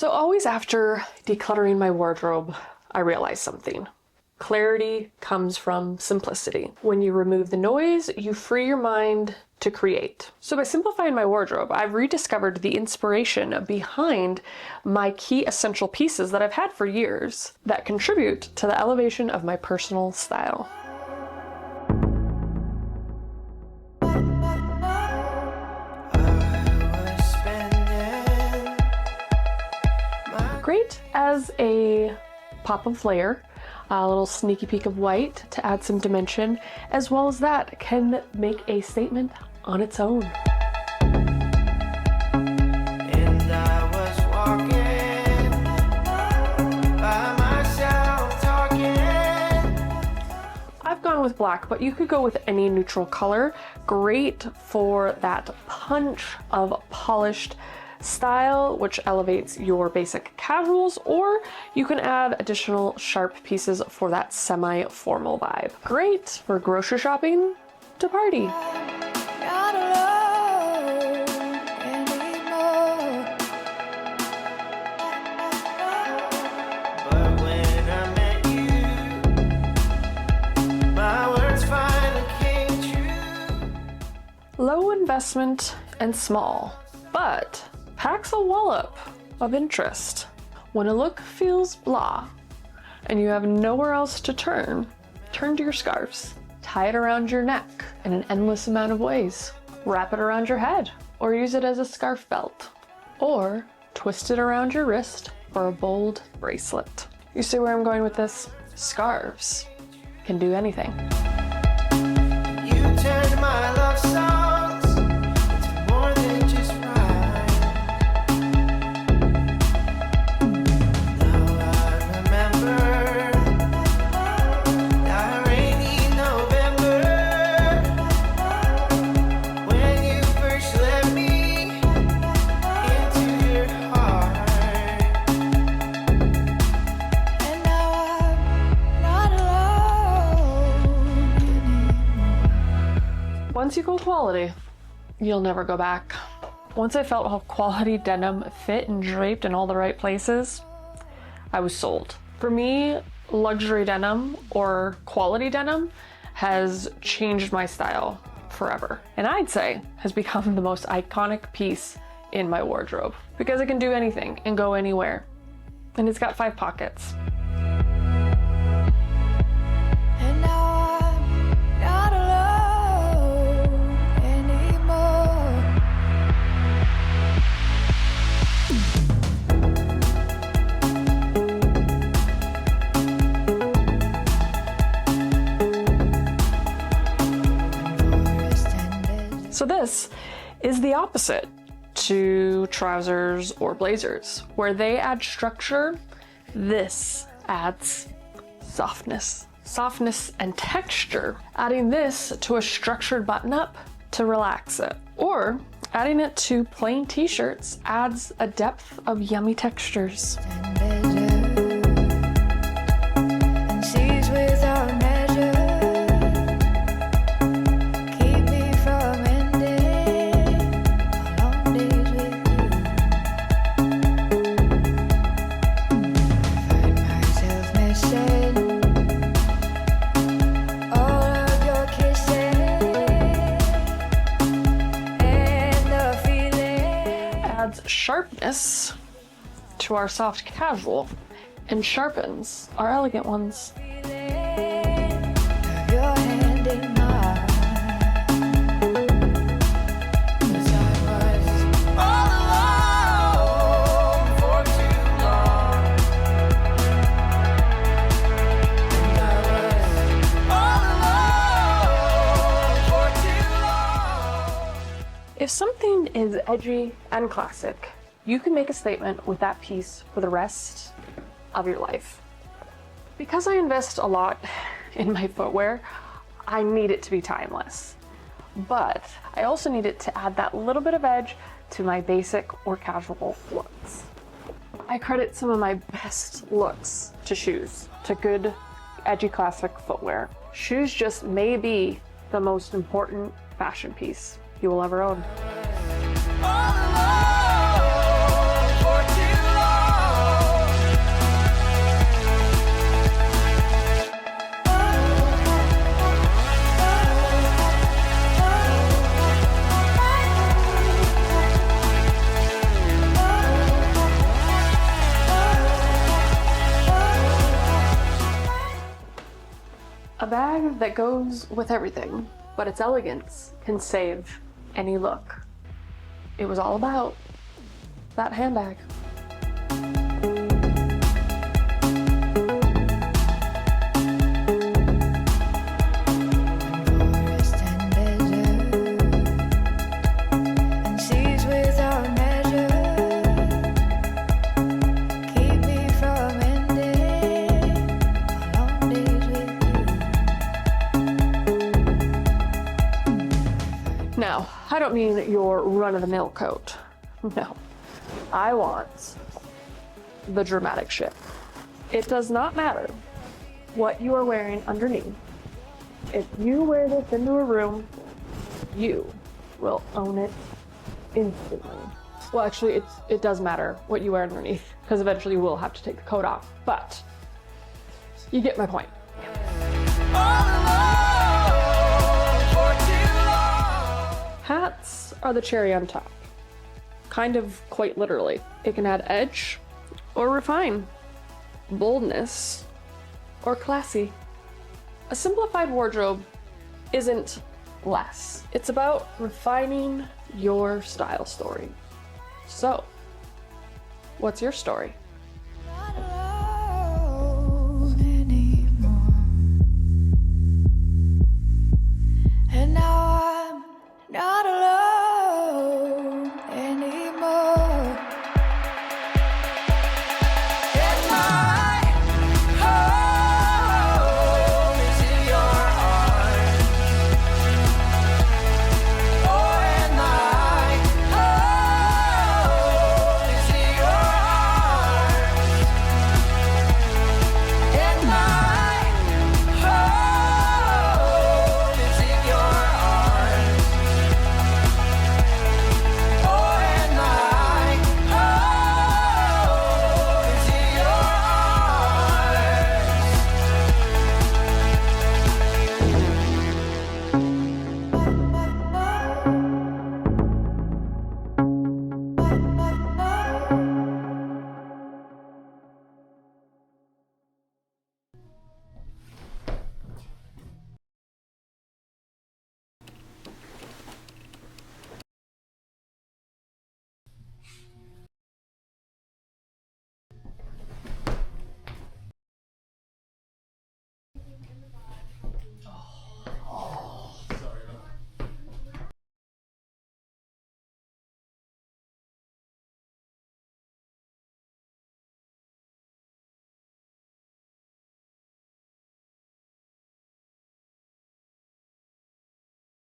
So always after decluttering my wardrobe, I realized something. Clarity comes from simplicity. When you remove the noise, you free your mind to create. So by simplifying my wardrobe, I've rediscovered the inspiration behind my key essential pieces that I've had for years that contribute to the elevation of my personal style. Great as a pop of layer, a little sneaky peek of white to add some dimension, as well as that can make a statement on its own. And I was walking by myself talking. I've gone with black, but you could go with any neutral color. Great for that punch of polished style, which elevates your basic casuals, or you can add additional sharp pieces for that semi-formal vibe. Great for grocery shopping to party. Not alone anymore. But when I met you, my words finally came true. Low investment and small, but packs a wallop of interest. When a look feels blah and you have nowhere else to turn to your scarves. Tie it around your neck in an endless amount of ways. Wrap it around your head or use it as a scarf belt. Or twist it around your wrist for a bold bracelet. You see where I'm going with this? Scarves can do anything. You turned my love songs into more than just rhyme. Now I remember that rainy November when you first let me into your heart. And now I'm not alone anymore. Once you go quality, you'll never go back. Once I felt how quality denim fit and draped in all the right places, I was sold. For me, luxury denim or quality denim has changed my style forever. And I'd say has become the most iconic piece in my wardrobe because it can do anything and go anywhere. And it's got 5 pockets. And now I'm not alone anymore. So this is the opposite to trousers or blazers. Where they add structure, this adds softness. Softness and texture. Adding this to a structured button-up to relax it. Or adding it to plain t-shirts adds a depth of yummy textures. And seas without measure keep me from ending my long days with you. Find myself missing all of your kisses and the feeling. Adds sharpness to our soft casual and sharpens our elegant ones. Of your hand in mine. 'Cause I was all alone for too long. And I was all alone for too long. If something is edgy and classic, you can make a statement with that piece for the rest of your life. Because I invest a lot in my footwear, I need it to be timeless. But I also need it to add that little bit of edge to my basic or casual looks. I credit some of my best looks to shoes, to good, edgy classic footwear. Shoes just may be the most important fashion piece you will ever own. All alone for too long. bag that goes with everything, but its elegance can save any look. It was all about that handbag. Now, I don't mean your run-of-the-mill coat. No, I want the dramatic shit. It does not matter what you are wearing underneath. If you wear this into a room, you will own it instantly. Well, actually, it does matter what you wear underneath, because eventually you will have to take the coat off, but you get my point. Hats are the cherry on top. Kind of quite literally. It can add edge or refine, boldness or classy. A simplified wardrobe isn't less. It's about refining your style story. So, what's your story?